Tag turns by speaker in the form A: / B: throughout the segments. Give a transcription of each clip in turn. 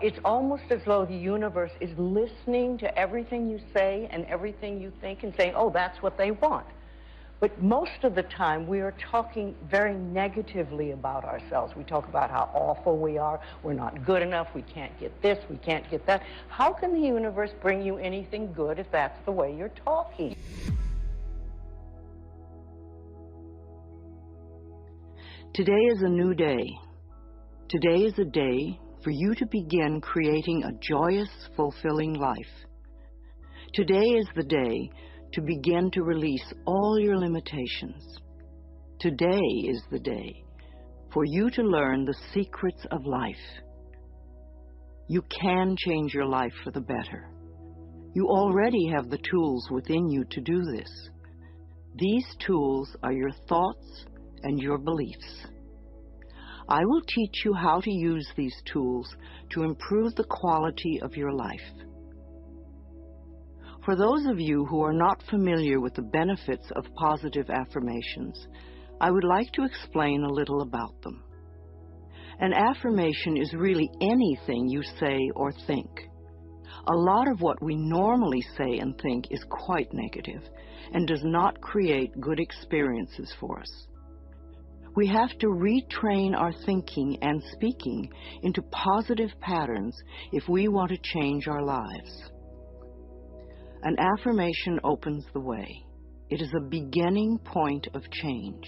A: It's almost as though the universe is listening to everything you say and everything you think and saying, oh, that's what they want. But most of the time, we are talking very negatively about ourselves. We talk about how awful we are, we're not good enough, we can't get this, we can't get that. How can the universe bring you anything good if that's the way you're talking?
B: Today is a new day. Today is a day for you to begin creating a joyous, fulfilling life. Today is the day to begin to release all your limitations. Today is the day for you to learn the secrets of life. You can change your life for the better. You already have the tools within you to do this. These tools are your thoughts and your beliefs. I will teach you how to use these tools to improve the quality of your life. For those of you who are not familiar with the benefits of positive affirmations, I would like to explain a little about them. An affirmation is really anything you say or think. A lot of what we normally say and think is quite negative and does not create good experiences for us. We have to retrain our thinking and speaking into positive patterns if we want to change our lives. An affirmation opens the way. It is a beginning point of change.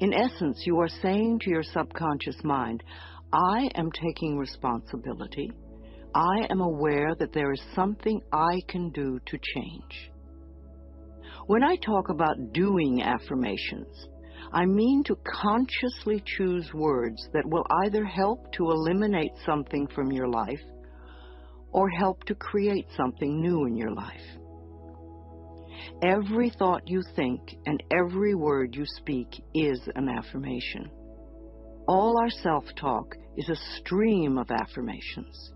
B: In essence, you are saying to your subconscious mind, I am taking responsibility. I am aware that there is something I can do to change. When I talk about doing affirmations, I mean to consciously choose words that will either help to eliminate something from your life or help to create something new in your life. Every thought you think and every word you speak is an affirmation. All our self-talk is a stream of affirmations.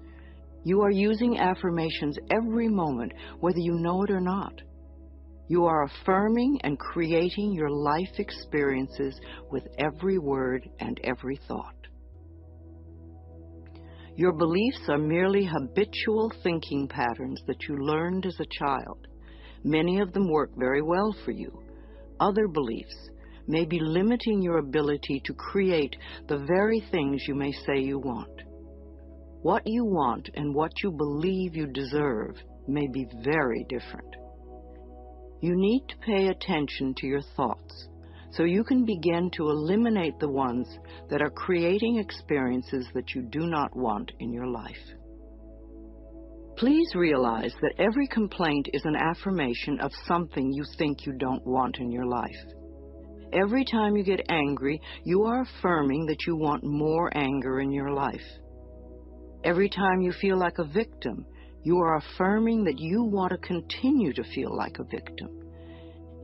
B: You are using affirmations every moment, whether you know it or not. You are affirming and creating your life experiences with every word and every thought. Your beliefs are merely habitual thinking patterns that you learned as a child. Many of them work very well for you. Other beliefs may be limiting your ability to create the very things you may say you want. What you want and what you believe you deserve may be very different. You need to pay attention to your thoughts so you can begin to eliminate the ones that are creating experiences that you do not want in your life. Please realize that every complaint is an affirmation of something you think you don't want in your life. Every time you get angry, you are affirming that you want more anger in your life. Every time you feel like a victim, you are affirming that you want to continue to feel like a victim.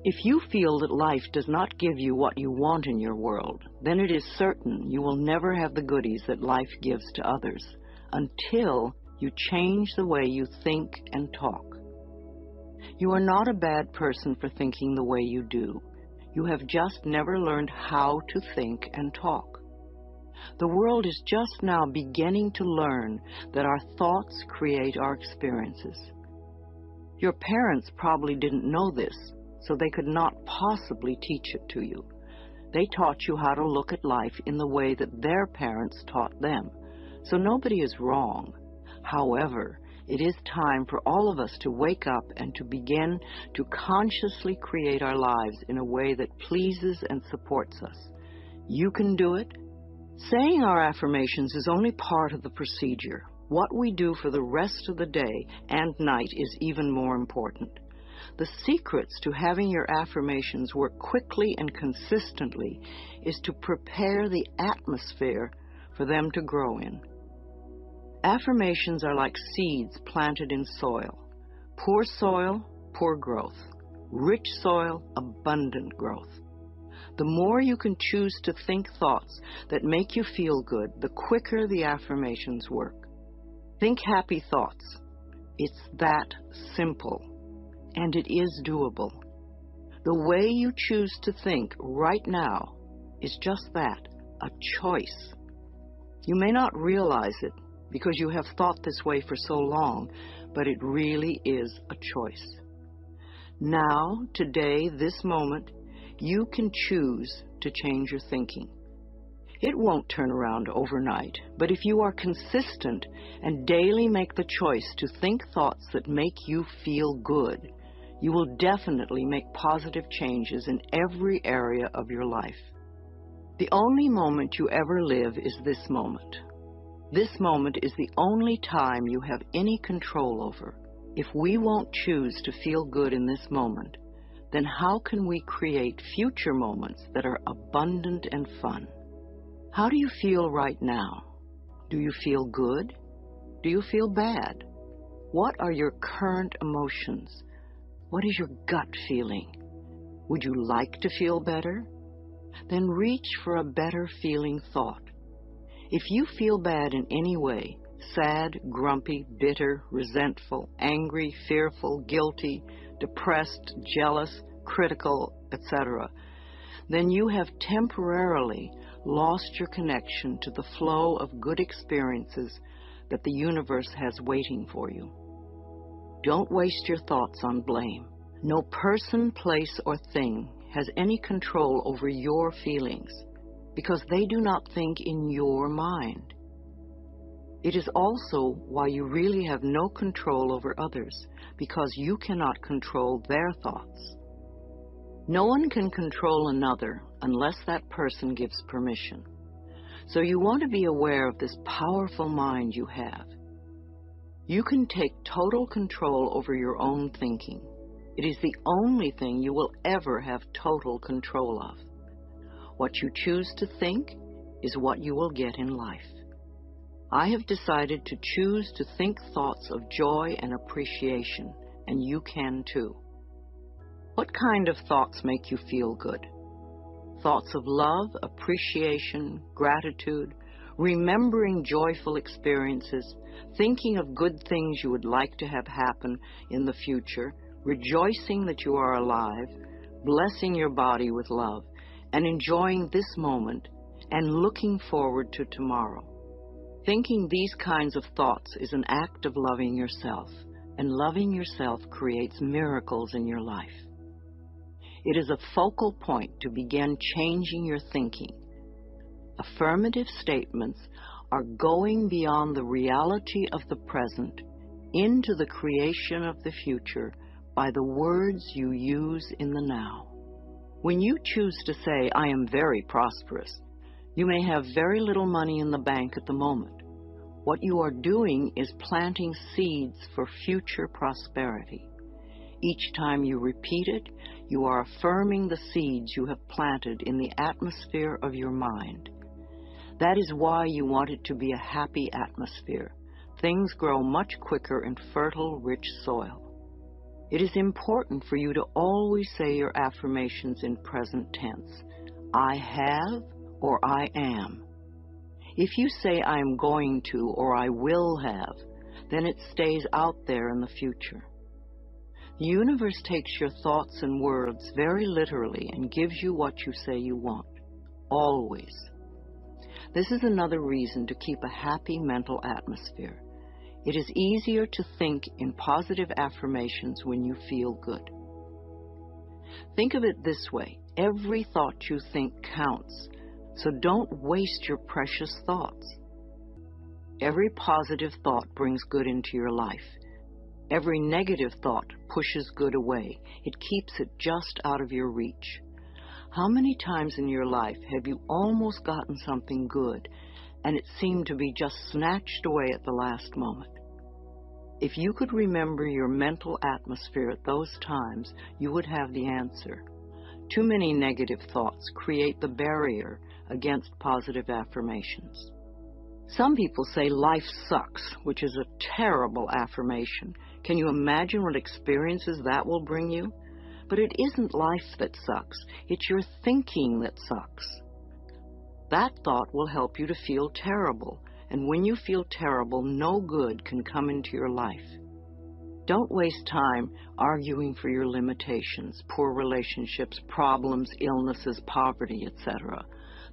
B: If you feel that life does not give you what you want in your world, then it is certain you will never have the goodies that life gives to others until you change the way you think and talk. You are not a bad person for thinking the way you do. You have just never learned how to think and talk. The world is just now beginning to learn that our thoughts create our experiences. Your parents probably didn't know this, so they could not possibly teach it to you. They taught you how to look at life in the way that their parents taught them, so nobody is wrong. However, it is time for all of us to wake up and to begin to consciously create our lives in a way that pleases and supports us. You can do it. Saying our affirmations is only part of the procedure. What we do for the rest of the day and night is even more important. The secrets to having your affirmations work quickly and consistently is to prepare the atmosphere for them to grow in. Affirmations are like seeds planted in soil. Poor soil, poor growth. Rich soil, abundant growth. The more you can choose to think thoughts that make you feel good, the quicker the affirmations work. Think happy thoughts. It's that simple, and it is doable. The way you choose to think right now is just that, a choice. You may not realize it because you have thought this way for so long, but it really is a choice. Now, today, this moment, you can choose to change your thinking. It won't turn around overnight, but if you are consistent and daily make the choice to think thoughts that make you feel good, you will definitely make positive changes in every area of your life. The only moment you ever live is this moment. This moment is the only time you have any control over. If we won't choose to feel good in this moment, then how can we create future moments that are abundant and fun? How do you feel right now? Do you feel good? Do you feel bad? What are your current emotions? What is your gut feeling? Would you like to feel better? Then reach for a better feeling thought. If you feel bad in any way, sad, grumpy, bitter, resentful, angry, fearful, guilty, depressed, jealous, critical, etc., then you have temporarily lost your connection to the flow of good experiences that the universe has waiting for you. Don't waste your thoughts on blame. No person, place, or thing has any control over your feelings because they do not think in your mind. It is also why you really have no control over others, because you cannot control their thoughts. No one can control another unless that person gives permission. So you want to be aware of this powerful mind you have. You can take total control over your own thinking. It is the only thing you will ever have total control of. What you choose to think is what you will get in life. I have decided to choose to think thoughts of joy and appreciation, and you can too. What kind of thoughts make you feel good? Thoughts of love, appreciation, gratitude, remembering joyful experiences, thinking of good things you would like to have happen in the future, rejoicing that you are alive, blessing your body with love, and enjoying this moment and looking forward to tomorrow. Thinking these kinds of thoughts is an act of loving yourself, and loving yourself creates miracles in your life. It is a focal point to begin changing your thinking. Affirmative statements are going beyond the reality of the present into the creation of the future by the words you use in the now. When you choose to say, "I am very prosperous," you may have very little money in the bank at the moment. What you are doing is planting seeds for future prosperity. Each time you repeat it, you are affirming the seeds you have planted in the atmosphere of your mind. That is why you want it to be a happy atmosphere. Things grow much quicker in fertile, rich soil. It is important for you to always say your affirmations in present tense. I have or I am. If you say I am going to or I will have, then it stays out there in the future. The universe takes your thoughts and words very literally and gives you what you say you want. Always. This is another reason to keep a happy mental atmosphere. It is easier to think in positive affirmations when you feel good. Think of it this way. Every thought you think counts, so don't waste your precious thoughts. Every positive thought brings good into your life. Every negative thought pushes good away. It keeps it just out of your reach. How many times in your life have you almost gotten something good and it seemed to be just snatched away at the last moment? If you could remember your mental atmosphere at those times, you would have the answer. Too many negative thoughts create the barrier against positive affirmations. Some people say life sucks, which is a terrible affirmation. Can you imagine what experiences that will bring you? But it isn't life that sucks. It's your thinking that sucks. That thought will help you to feel terrible, and when you feel terrible, no good can come into your life. Don't waste time arguing for your limitations, poor relationships, problems, illnesses, poverty, etc.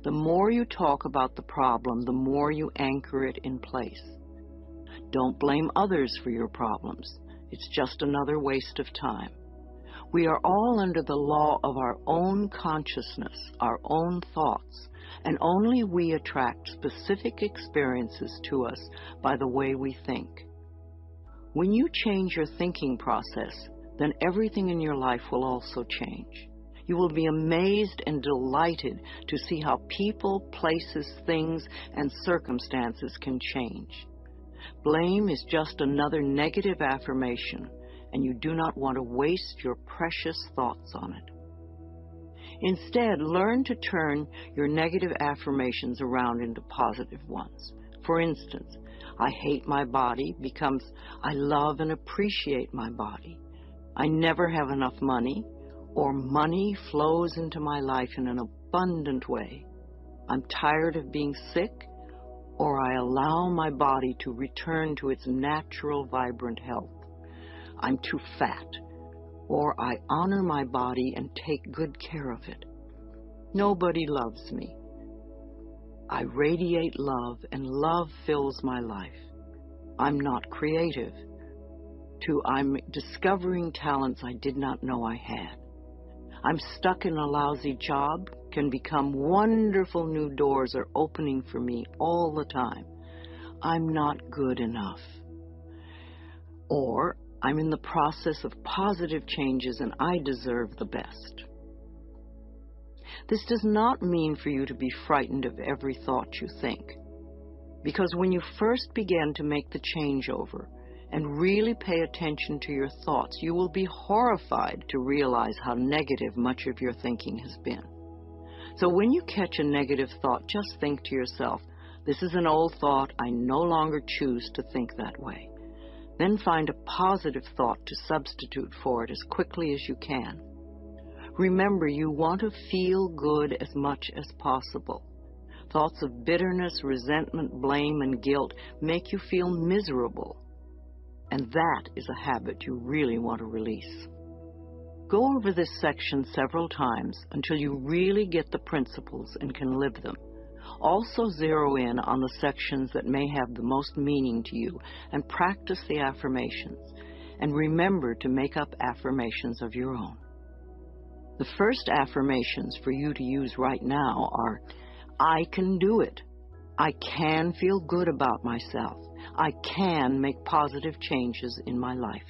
B: The more you talk about the problem, the more you anchor it in place. Don't blame others for your problems. It's just another waste of time. We are all under the law of our own consciousness, our own thoughts, and only we attract specific experiences to us by the way we think. When you change your thinking process, then everything in your life will also change. You will be amazed and delighted to see how people, places, things, and circumstances can change. Blame is just another negative affirmation, and you do not want to waste your precious thoughts on it. Instead, learn to turn your negative affirmations around into positive ones. For instance, I hate my body becomes I love and appreciate my body. I never have enough money, or money flows into my life in an abundant way. I'm tired of being sick, or I allow my body to return to its natural, vibrant health. I'm too fat, or I honor my body and take good care of it. Nobody loves me. I radiate love, and love fills my life. I'm not creative. I'm discovering talents I did not know I had. I'm stuck in a lousy job, can become wonderful new doors are opening for me all the time. I'm not good enough. Or I'm in the process of positive changes and I deserve the best. This does not mean for you to be frightened of every thought you think, because when you first begin to make the changeover and really pay attention to your thoughts, you will be horrified to realize how negative much of your thinking has been. So when you catch a negative thought, just think to yourself, this is an old thought, I no longer choose to think that way. Then find a positive thought to substitute for it as quickly as you can. Remember, you want to feel good as much as possible. Thoughts of bitterness, resentment, blame, and guilt make you feel miserable. And that is a habit you really want to release. Go over this section several times until you really get the principles and can live them. Also zero in on the sections that may have the most meaning to you and practice the affirmations. And remember to make up affirmations of your own. The first affirmations for you to use right now are, I can do it. I can feel good about myself. I can make positive changes in my life.